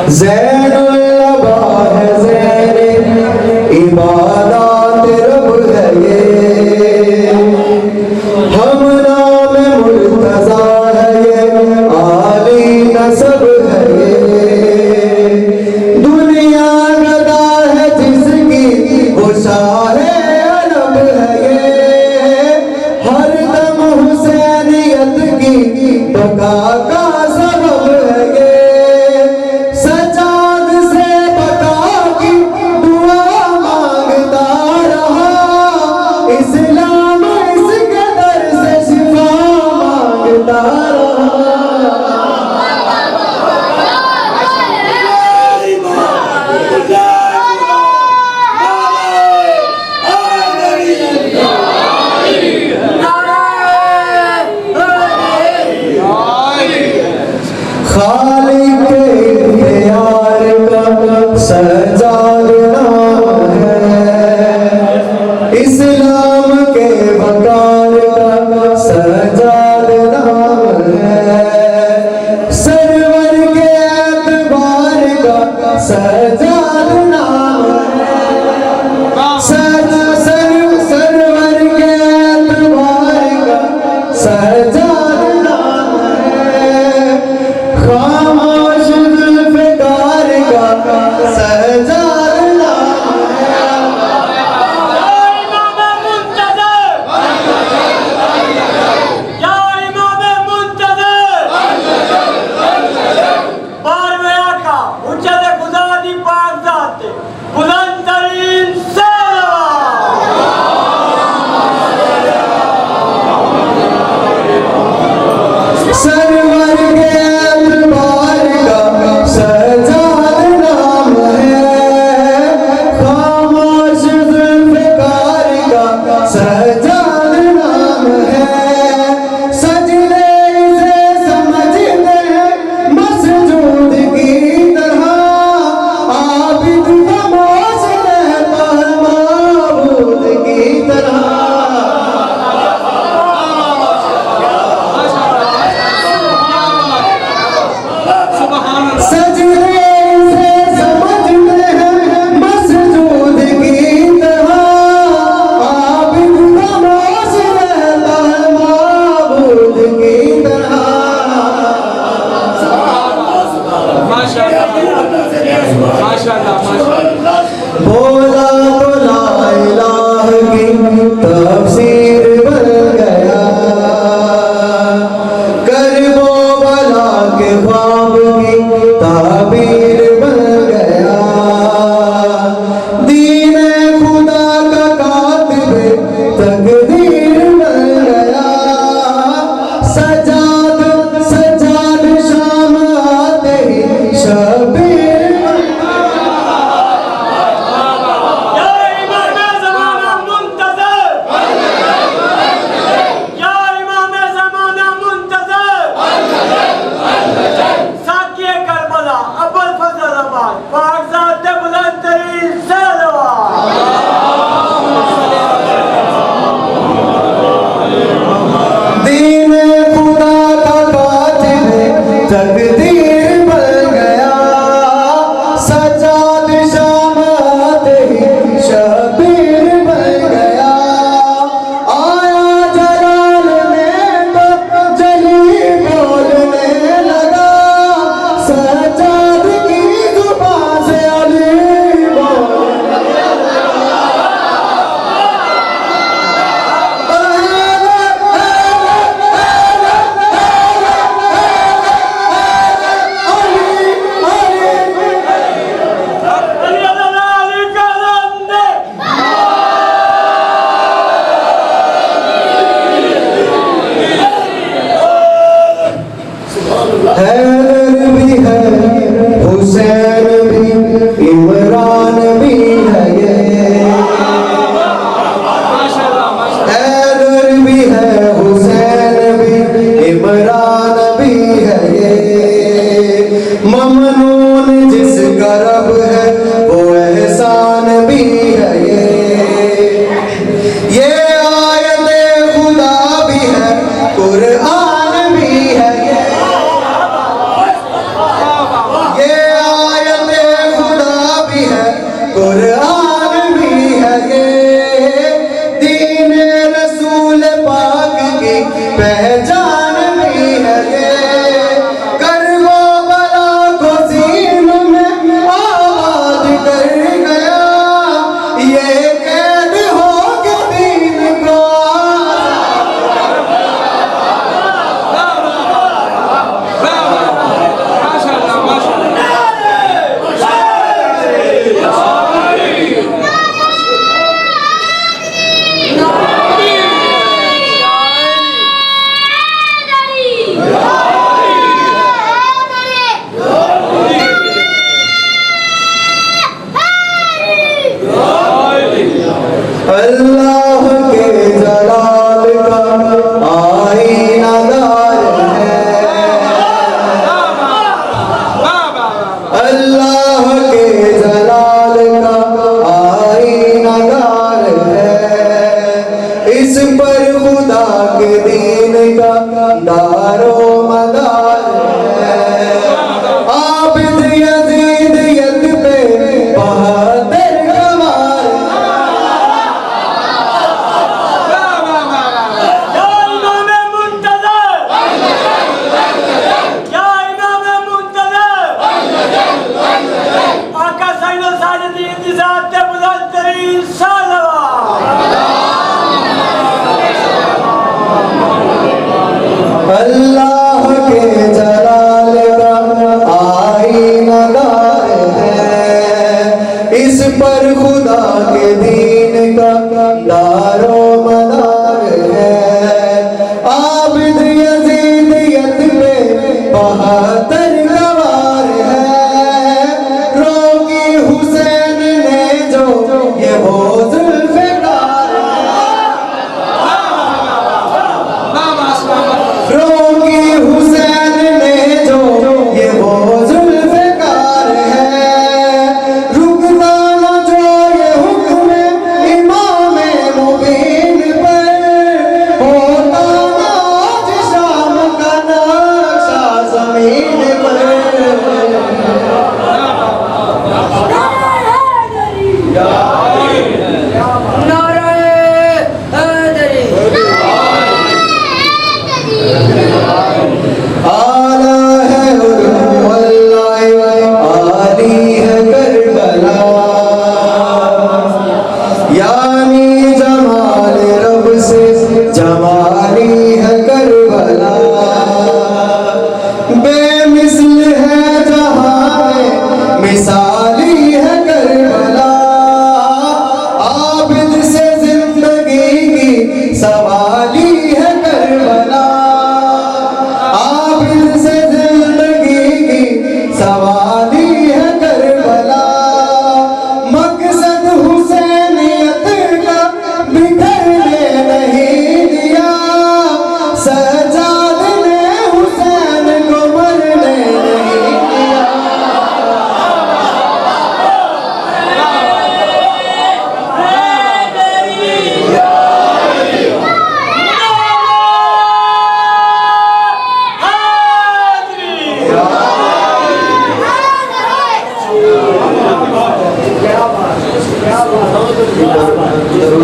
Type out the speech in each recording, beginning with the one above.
ज़ैनुल अबा है ज़ैने इबादत रब है ये, हम नाम मुर्तज़ा है ये, आली नसब है ये, दुनिया गदा है जिसकी वो शाहे अरब है ये, हर दम हुसैनियत की बका का सबब है ये, सजाद से बका की दुआ मांगता रहा, इस्लाम इसके दर से शिफा मांगता रहा। खालिक इख्तियार का सजाद नाम है, इस्लाम के वकार का सजाद नाम है, सरवर के एतबार का सजाद नाम है, सरवर के एतबार का सजाद नाम है, खामोश जुल्फ़िकार का सजाद नाम है। सरवर के एतबार का सजाद नाम है, खामोश जुल्फ़िकार का सजाद नाम है, सजदे से समझते हैं मसजूद की तरह, आबिद खामोश रहता है माबूद की तरह। सजदे से समझते हैं मसजूद की तरह, आबिद खामोश रहता है माबूद की तरह। बोला तो ला इलाह की तफसीर बन गया, करबो बला के ख्वाब की ताबीर बन गया, दीन खुदा का कातिबे तकदीर बन गया, सजाद सजाद शाम आते ही शबीर बन दीन खुदा का कातिबे तकदीर बन गया, सजाद शाम आते ही शबीर बन गया, आया जलाल में तो जली बोलने लगा, सजाद की जुबान से अली बोलने हैदर भी है, हुसैन भी, इमरान भी है ये, हैदर भी है, हुसैन भी, इमरान भी है ये, ममनून जिसका रब है वो एहसान भी है ये आयत खुदा भी है, कुरान भी है ये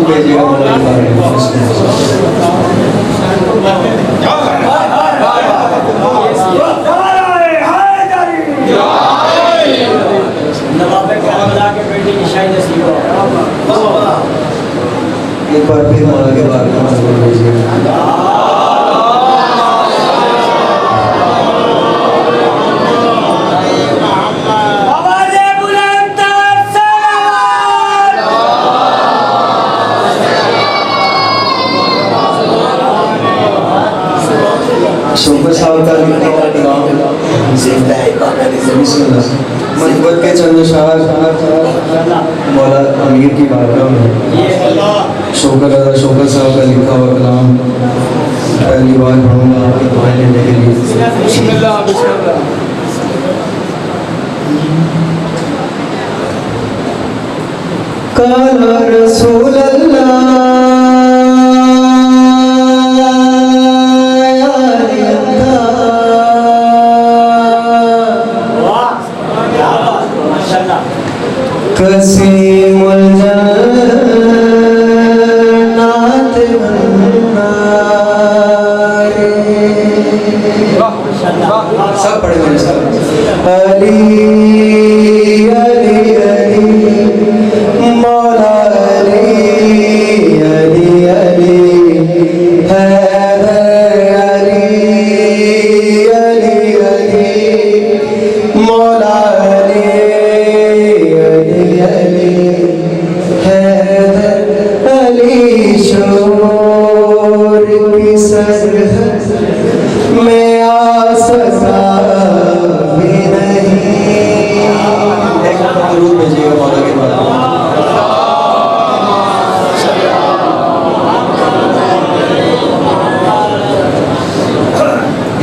जरूर भेजिएगा एक बार फिर मौला के बारे में जरूर भेजिएगा। शोकर साहब का लिखा हुआ कलाम मनकबत के चंद शाह मौला अमीर की बारगाह में शोकर साहब का लिखा हुआ कलाम पहली बार पढ़ूंगा आपकी दुआएं लेने के लिए। काला रसूल अल्लाह कसीमुल जन्नात सब पढ़े मेरे साथ। अली अली अली मौला अली अली अली हैदर अली अली अली मौला अली अली अली हैदर अली शोर की सरहद में आ सका भी नहीं। एक जरूर भेजिएगा मौला के बाद।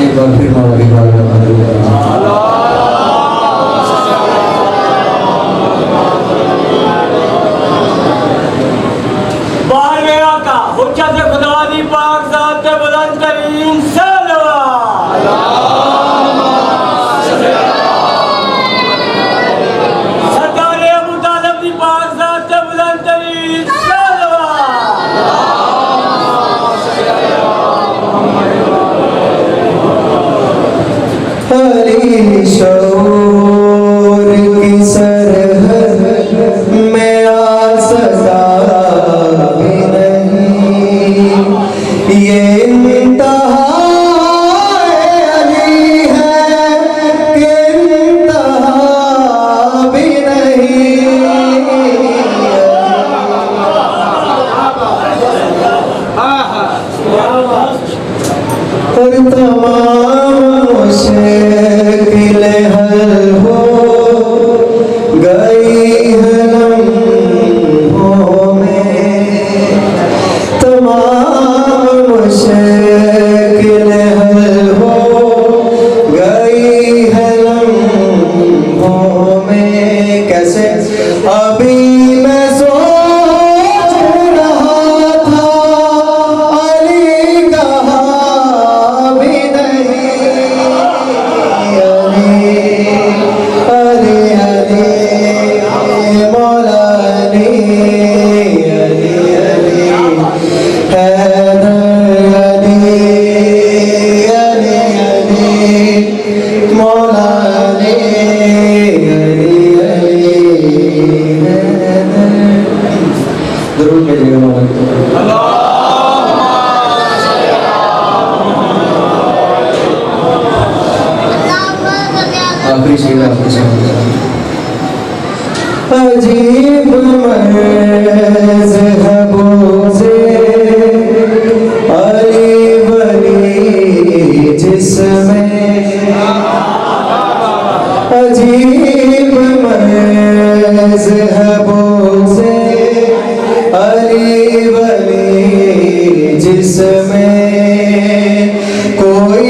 एक बार फिर मौला के बाद अली शोर की सरहद में आ सका भी नहीं। ये इंतहा अली है कि इंतहा भी नहीं। और तमाम मुश्किल हल हो गई है लम्हों में। तमाम मुश्किल हल हो गई है लम्हों में। कैसे अभी मैं सोच रहा था अली कहाँ भी नहीं। अली अली मौला अली अली अली हैदर अली अली अली मौला अली अली अली हैदर। जरूर भेजिएगा मौला। आखिरी शेर आपके सामने। अजीब मज़हबों से अली वली जिसमें। अजीब मज़हबों से अली वली जिसमें। कोई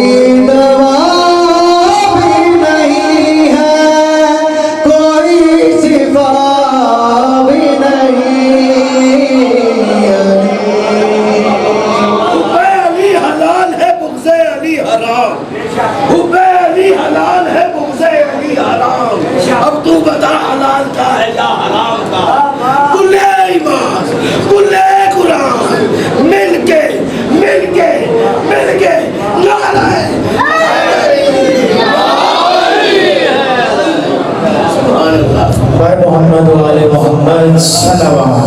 मोहम्मद वाले मोहम्मद सल्लल्लाहु।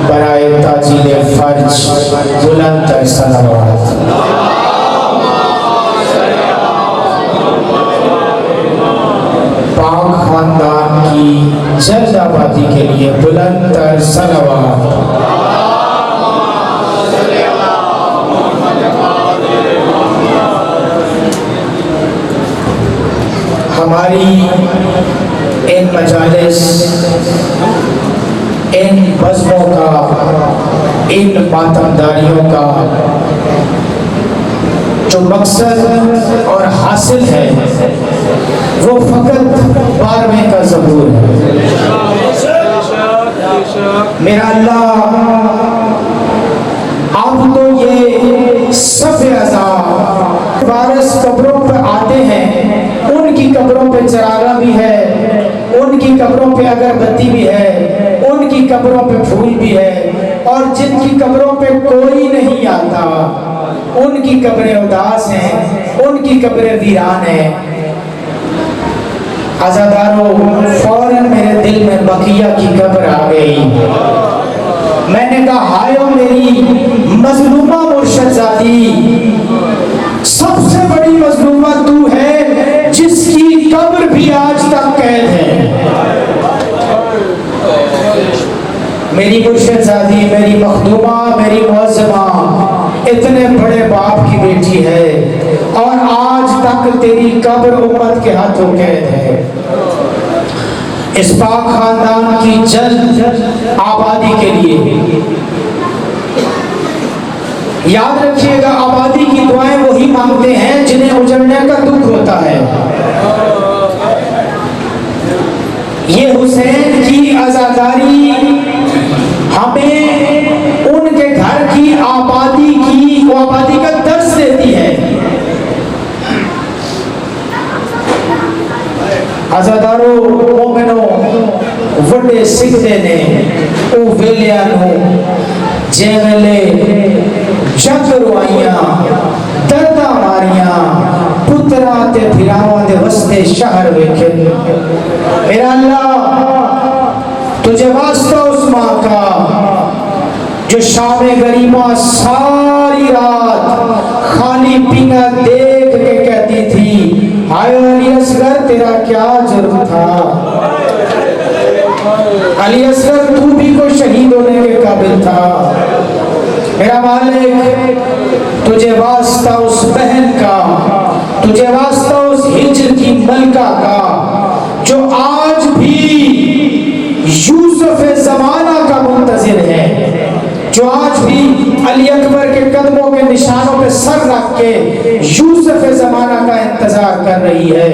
बराए ताजील फर्ज बुलंद सल्लल्लाहु। पाक खानदान की जल्द आबादी के लिए बुलंद सल्लल्लाहु। हमारी इन मजालिस, इन बज़्मों का, इन मातमदारियों का जो मकसद और हासिल है वो फकत 12वें का ज़बूर है। मेरा अल्लाह, आप तो ये सब अज़ाब वारिस कब्रों पर आते हैं, उनकी कब्रों पे चरागा भी है, उनकी कब्रों पे अगरबत्ती भी है, उनकी कब्रों पे फूल भी है, और जिनकी कब्रों पे कोई नहीं आता उनकी कब्रें उदास हैं, उनकी कब्रें वीरान हैं। आज़ादारों, फौरन मेरे दिल में बकिया की कब्र आ गई। मैंने कहा हाय ओ मेरी मजलूमा मुर्शदजादी, सबसे बड़ी मजलूमा तू है जिसकी कब्र भी आज तक कैद है। मेरी मुर्शदजादी, मेरी मखदूमा, मेरी मौज़मा इतने बड़े बाप की बेटी है और आज तक तेरी कब्र उम्मत के हाथों कैद है। इस पाक खानदान की जल्द आबादी के लिए याद रखिएगा, आबादी की दुआएं वही मांगते हैं जिन्हें उजड़ने का दुख होता है। ये हुसैन की आजादारी हमें उनके घर की आबादी का दर्स देती है। आजादारों, मोमिनो, वड्डे सिखदे ने ओ वेलियां नूं जे वेले जग रुआइयां दर्दां मारियां पुत्रा ते फिरावां दे वस्ते शहर वेखे। मेरा अल्लाह, तुझे वास्ता उस माँ का जो शामे गरीबा सारी रात खाली पीना देख के कहती थी हाय अली असगर तेरा क्या जुर्म था, अली असगर तू भी कोई शहीद होने के काबिल था। मेरा मालिक, तुझे वास्ता उस बहन का, तुझे वास्ता उस हिज्र की मलका का जो आज भी यूसुफ ज़माना का मुंतज़िर है, जो आज भी अली अकबर के कदमों के निशानों पे सर रख के यूसुफ ज़माना का इंतजार कर रही है,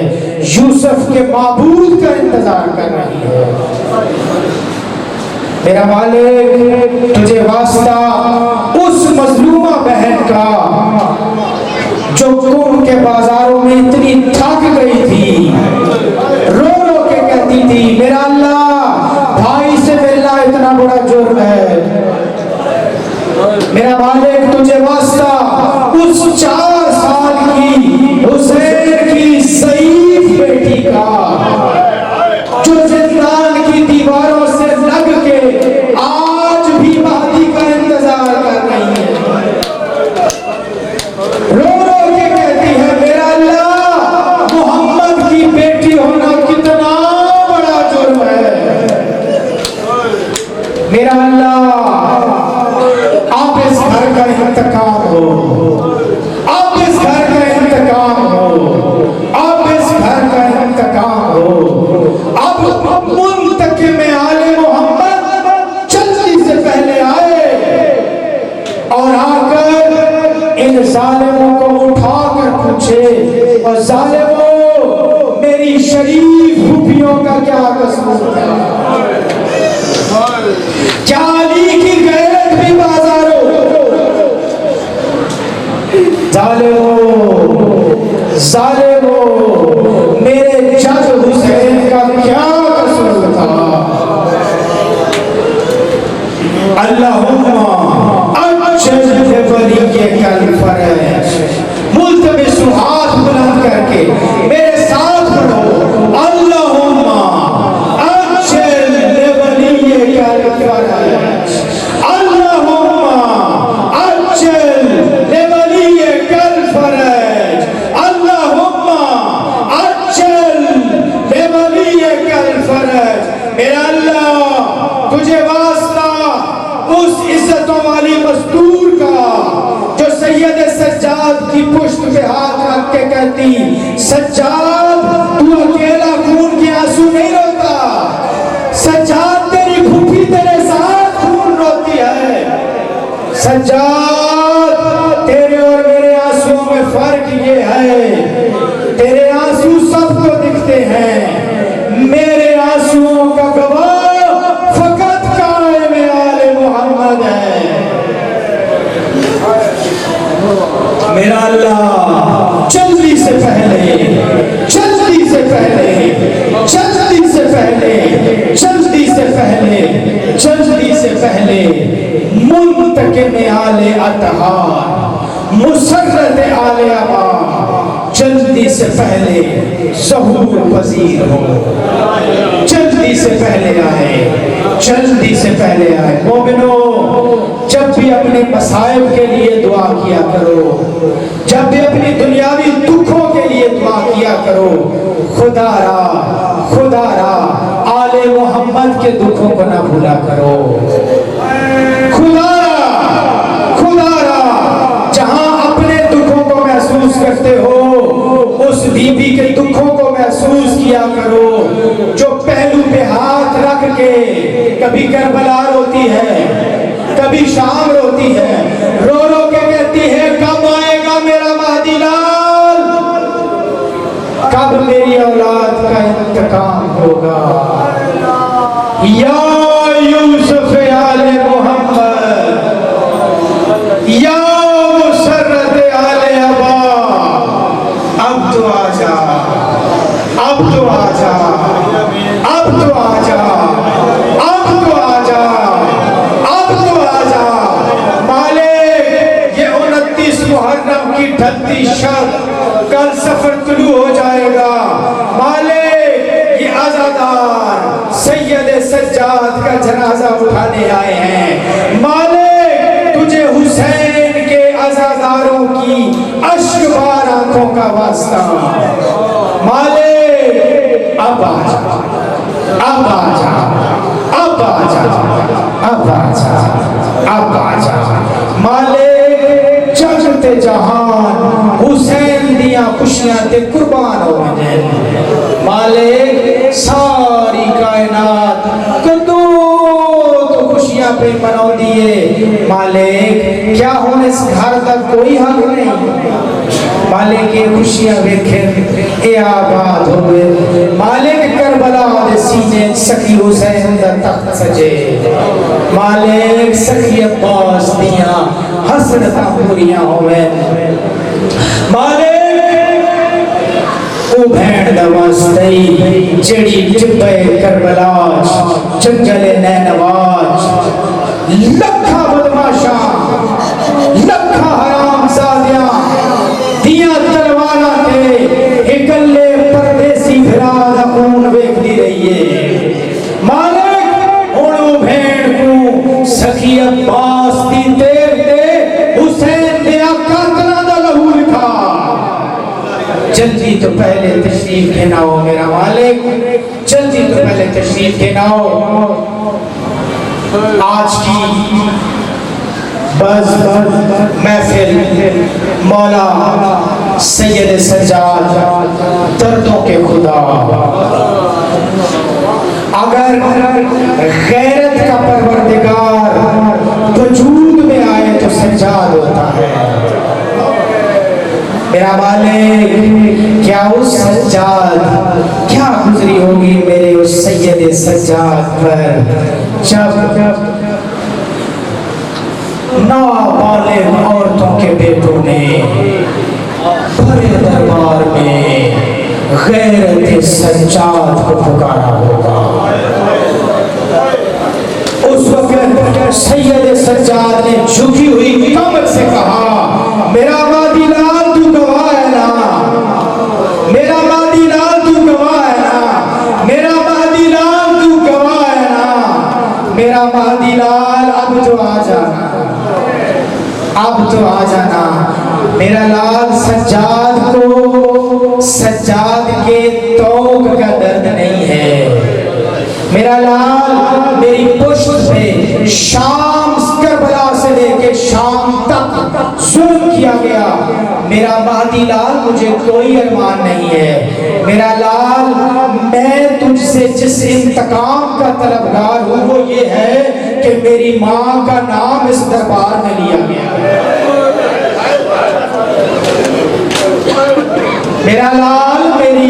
यूसुफ के माबूद का इंतजार कर रही है। मेरा मालिक, तुझे वास्ता उस मजलूमा बहन का जो कुम के बाजारों में इतनी थक गई थी, रो रो के कहती थी मेरा अल्लाह, भाई से मिलना इतना बड़ा जुर्म है। मेरा मालिक, तुझे वास्ता उस 4 साल की हुसैन की सईद बेटी का जो जिंदान की दीवारों से लग के आज भी महदी का इंतजार कर रही है, रो रो के कहती है मेरा अल्लाह, मोहम्मद की बेटी होना कितना बड़ा जुर्म है। मेरा अल्लाह, आप इस घर का इंतकाम हो, आप इस घर का इंतकाम हो, आप इस घर का इंतकाम हो। अब मुंतकिम आले मोहम्मद जल्दी से पहले आए और आकर इन जालिमों को उठाकर पूछे और जालिमों, मेरी शरीफ फूफियों का क्या कसूर था? क्या अली की गैरत भी बाजारों? जालिमो, मेरे जज हुसैन का क्या कसूर था? अल्लाहुम्मा अज्जल वली के कल फरज, मुल्तमिस हाथ बुलंद सज्जाद की पुष्ट पे हाथ रख के कहती, सज्जाद तू अकेला खून के आंसू नहीं रोता, सज्जाद तेरी फूफी तेरे साथ खून रोती है। सज्जाद तेरे और मेरे आंसुओं में फर्क ये है, तेरे आंसू सबको दिखते हैं, मेरे आंसुओं का गवाह फकत कायम आले मोहम्मद है। मेरा अल्लाह जल्दी से पहले, जल्दी से पहले, जल्दी से पहले, जल्दी से पहले, जल्दी से पहले मुंतकिम आले अतहार, मुसर्रत आले अमान, जल्दी से पहले ज़हूर पजीर हो, जल्दी से पहले आए, जल्दी से पहले आए। मोमिनो, जब भी अपने मसाइब के लिए दुआ किया करो, जब भी अपनी दुनियावी दुखों के लिए दुआ किया करो, खुदारा खुदारा आले मोहम्मद के दुखों को ना भूला करो। खुदारा खुदारा जहां अपने दुखों को महसूस करते हो, उस बीबी के दुखों को महसूस किया करो जो पहलू पे हाथ रख के कभी करबला रोती है, कभी शाम रोती है, रो रो के कहती है कब आएगा मेरा महदी लाल, कब मेरी औलाद का इंतकाम होगा। या यूसुफ आले मोहम्मद, या मुसर्रत आले अबा, अब तो आजा, अब तो आजा, अब तो आजा, अब तो आजा, अब तो आजा। मालिक ये 29 मुहर्रम की 38 शब कल सफर तुलू हो जाएगा। मालिक ये आजादार सैयद सज्जाद का जनाजा उठाने आए हैं। मालिक तुझे हुसैन के आजादारों की अश्कबार आंखों का वास्ता। मालिक अब आजा, अब आजा, अब आजा, अब आजा, अब आजा। मालिक जगते जहान हुसैन दिया खुशियां ते कुर्बान हो वजन। मालिक सारी कायनात कदू तो खुशियां पे मना दिए। मालिक क्या हो इस घर का कोई हक नहीं। मालिक ये खुशियां देखे ए आबाद होवे। मालिक करबला दे सीने सखी हुसैन दा तख्त सजे। मालिक सखी अब्बास दिया हसरतां पूरियां होवे। मालिक ओ भैन दा वास्ते जेड़ी जिब्बे करबला जंगल नैनवाज लखा बदमाशा लखा हरामजादियां दिया तलवारा ते इकल्ले परदेसी भरा दा खून वेखदी रही है। मालिक हुण ओ भैन को सखी अब्बास दी देव ते हुसैन दे कातलां दा लहू लिखा। जल्दी तो पहले तशरीफ गिनाओ मेरा मालिक, जल्दी तो पहले तशरीफ गिनाओ। आज की बस महफिल मौला सैयद सज्जाद दर्दों के खुदा अगर गैरत का परवरदिगार वजूद में आए तो सज्जाद होता है। मेरा मालिक क्या उस सज्जाद क्या गुजरी होगी मेरे उस सैयद सज्जाद पर जब नाबालिग औरतों के बेटों ने बड़े दरबार में गैरत सज्जाद को पुकारा होगा। उस वक्त सैयद सज्जाद ने झुकी हुई कमर से कहा मेरा मादी लाल तू गवाह है ना, मेरा मादी लाल तू गवाह है ना, मेरा मादी लाल तू गवाह है ना, मेरा मादी लाल अब तो आ जाना, अब तो आ जाना। मेरा लाल सज्जाद को सज्जाद के तौक का दर्द नहीं है। मेरा लाल मेरी पुष्ट पे शाम करबला से लेके शाम तक जुल्म किया गया, मेरा महदी लाल मुझे कोई अरमान नहीं है। मेरा लाल, मैं तुझसे जिस इंतकाम का तलबगार हूँ वो ये है कि मेरी माँ का नाम इस दरबार में लिया गया है। मेरा लाल मेरी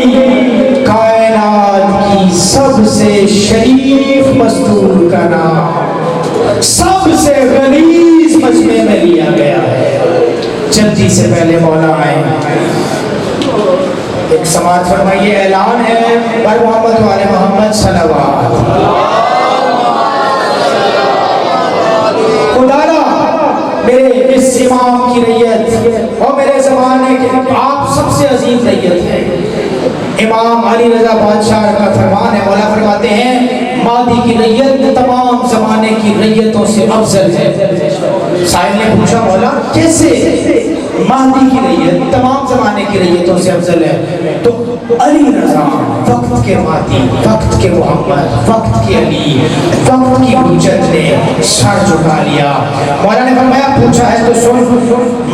कायनात की सबसे शरीफ मस्तूर का नाम सबसे गलीज मजमे में लिया गया है। जल्दी से पहले मौला आए, एक समाज फरमाइए, ऐलान है बर मोहम्मद वाले मोहम्मद सल्लल्लाहु खुदारा मेरे इस इमाम की रैयत और मेरे ज़माने के आप सबसे अजीम रैयत है। इमाम अली रजा बादशाह का फरमान है, मौला फरमाते हैं मादी की रैयत तमाम ज़माने की रैयतों से अफजल है। साहिब ने पूछा मौला कैसे मादी की रैयत तमाम ज़माने की रैयतों से अफजल है? तो अली रजा वक्त के मादी, वक्त के मोहम्मद, वक्त के अली, वक्त की हुज्जत ने सर झुका लिया। मौला ने फरमाया पूछा है तो सुन,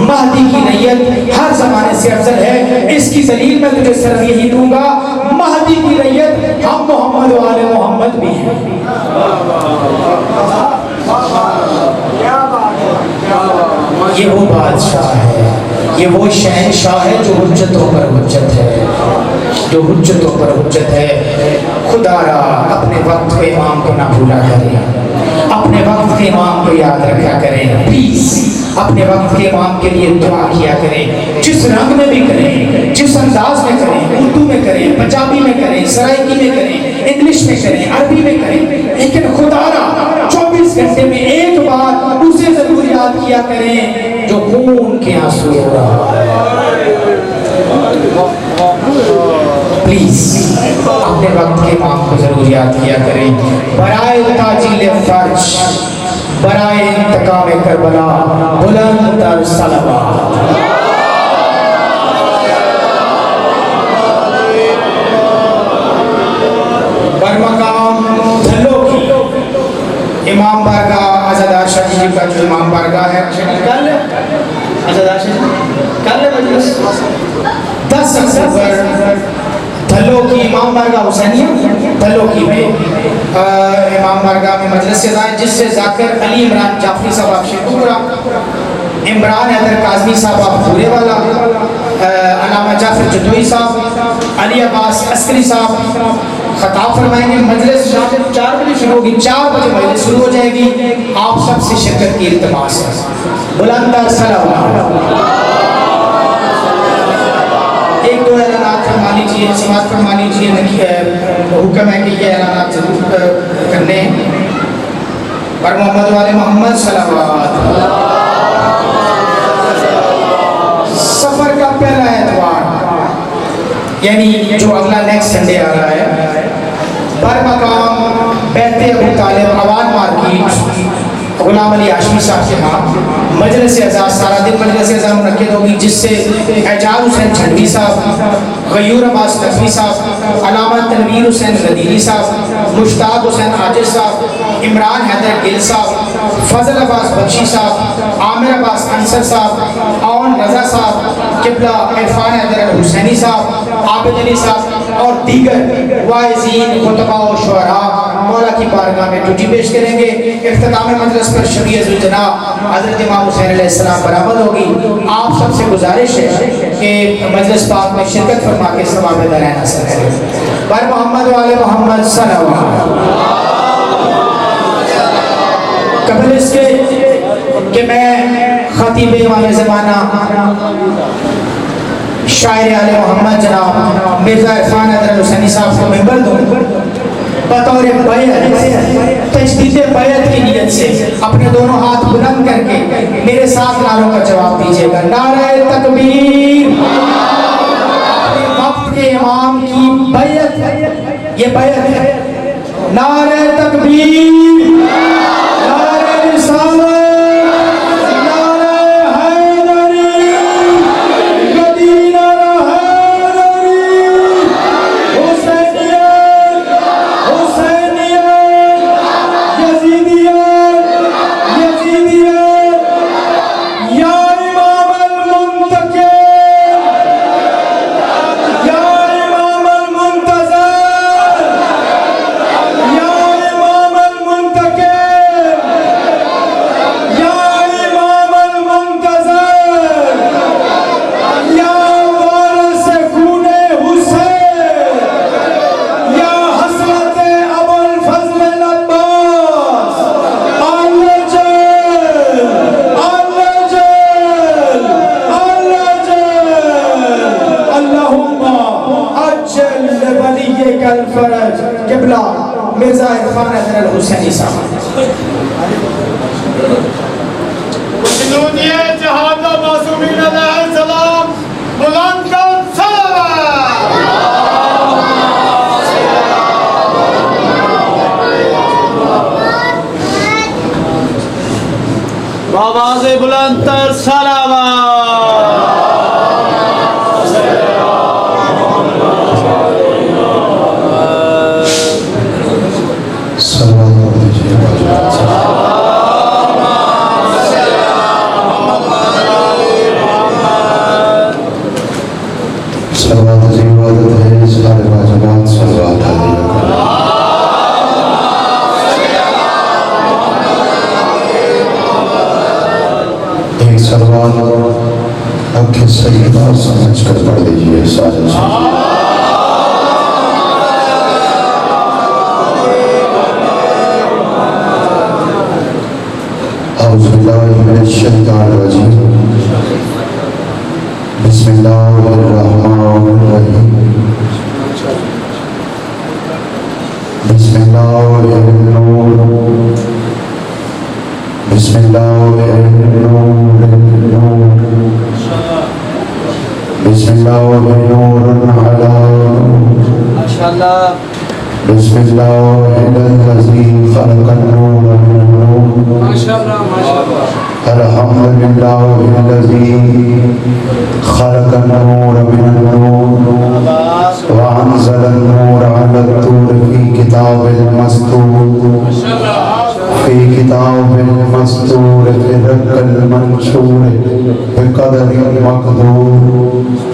महदी की रैयत हर जमाने से अफजल है। इसकी दलील मैं तुझे सिर्फ यही दूंगा, महदी की रैयत हम मोहम्मद वाले मोहम्मद भी हैं। ये वो बादशाह है, ये वो शहंशाह है जो हुज्जतों पर हुज्जत है, जो हुज्जतों पर हुज्जत है। खुदारा अपने वक्त के इमाम को ना भूला करें, अपने वक्त के इमाम को याद रखा करें प्लीज। अपने वक्त के इमाम के लिए दुआ किया करें, जिस रंग में भी करें, जिस अंदाज में करें, उर्दू में करें, पंजाबी में करें, सराइकी में करें, इंग्लिश में करें, अरबी में करें, लेकिन खुदारा 24 घंटे में एक बार उसे जरूर याद किया करें जो खून के आंसू रो रहा है। प्लीज अपने वक्त के इमाम को जरूर याद किया करें। बराए ताजील फर्ज, बराए इंतकाम करबला, बुलंद तर सलवात। बरमकाम धल्लो की इमाम बारगाह आज़ादार शाह जी का जो इमाम बारगाह है, कल आज़ादार शाह कल मजलिस 10 अक्टूबर धल्लो की इमाम बारगाह हुसैनिया धल्लो की में इमाम बारगाह में मजलिस है, जिससे जाकिर अली इमरान जाफरी साहब आप शेखपुरा, इमरान हैदर काजमी साहब आप पूरे वाला, अलामा जाफर जदोई साहब, अली अब्बास अस्करी साहब खताब फरमाएंगे। मजलिस 4 बजे शुरू होगी, 4 बजे मजलिस शुरू हो जाएगी। आप सबसे शिरकत की इल्तिमास है। बुलंद सलावत। एक दो ऐलानात फरमा लीजिए, समाज फरमा लीजिए, हुक्म है कि ये ऐलानात जरूर करने हैं। पर मोहम्मद वाले मोहम्मद सल्लल्लाहु सफर का पहला एतवार यानी जो अगला नेक्स्ट संडे आ रहा है, बरमकाम बैते अबू तालिब आवान मार्केट गुलाम अली हाशमी साहब के यहाँ मजलिस अज़ा सारा दिन मजलिस अज़ा मुनक्किद होगी, जिससे एजाज हुसैन छंडी साहब, गयूर अब्बास नकवी साहब, अलामा तनवीर हुसैन गदीरी साहब, मुश्ताक हुसैन आजिज साहब, इमरान हैदर गिल साहब, फजल अब्बास बख्शी साहब, आमिर अब्बास अंसर साहब, औन रजा साहब, किबला इरफान हैदर हुसैनी साहब, आबिद अली साहब और दीगर वाइज़ीन खुतबा और शुअरा मौला की बारगाह में ड्यूटी पेश करेंगे। इख्तिताम मजलिस पर शफीए जनाब हज़रत इमाम हुसैन अलैहिस्सलाम बरामद होगी। आप सबसे गुजारिश है कि मजलिस पाक में शिरकत फरमा के सवाब दरान हासिल करें। बर मोहम्मद वाले मोहम्मद सल्लल्लाहु कबल इसके कि मैं खतीब इमाम ज़माना शायर आले मोहम्मद जनाब मिर्ज़ा इरफान हैदर हुसैनी साहब को मेंबर दूँ, बतौर बैत तजदीद बैत की नियत से अपने दोनों हाथ बुलंद करके मेरे साथ नारों का जवाब दीजिएगा। नारे तकबीर। अपने वक्त के इमाम की बैत, ये बैत है। नारे तकबीर, नारे रिसालत, मिर्जा इरफान हैदर हुसैनी साहब। जहादा मासूमीन अलैहिस्सलाम बुलंद कर सलावत। आवाज़े बुलंद तर सलावत। आंखें सही बात समझ कर पढ़ लीजिए सारे बिस्मिल्लाहिर्रहमानिर्रहीम बिस्मिल्लाहिर्नूर बिस्मिल्लाहिर्नूर अला माशाअल्लाह। बिस्मिल्लाहिल्लज़ी खलक़न नूर मिन नूर माशाअल्लाह माशाअल्लाह। अल्हम्दुलिल्लाहिल्लज़ी खलक़न नूर मिन नूर व अंज़लन नूर अला तूर फी किताबिल मस्तूर फी किताबिल मस्तूर फी रक्कल मंशूर बिक़दरिल मक़दूर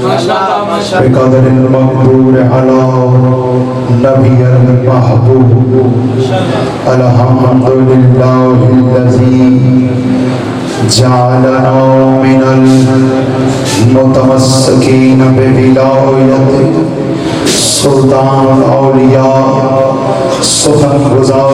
माशाअल्लाह माशाअल्लाह। बिक़दरिल मक़दूर अला नबिय्यिल महबूब अल्हम्दुलिल्लाहिल्लज़ी जअलना मिनल मुतमस्सिकीन बिविलायति सुल्तानुल औलिया सुखन गुज़ार।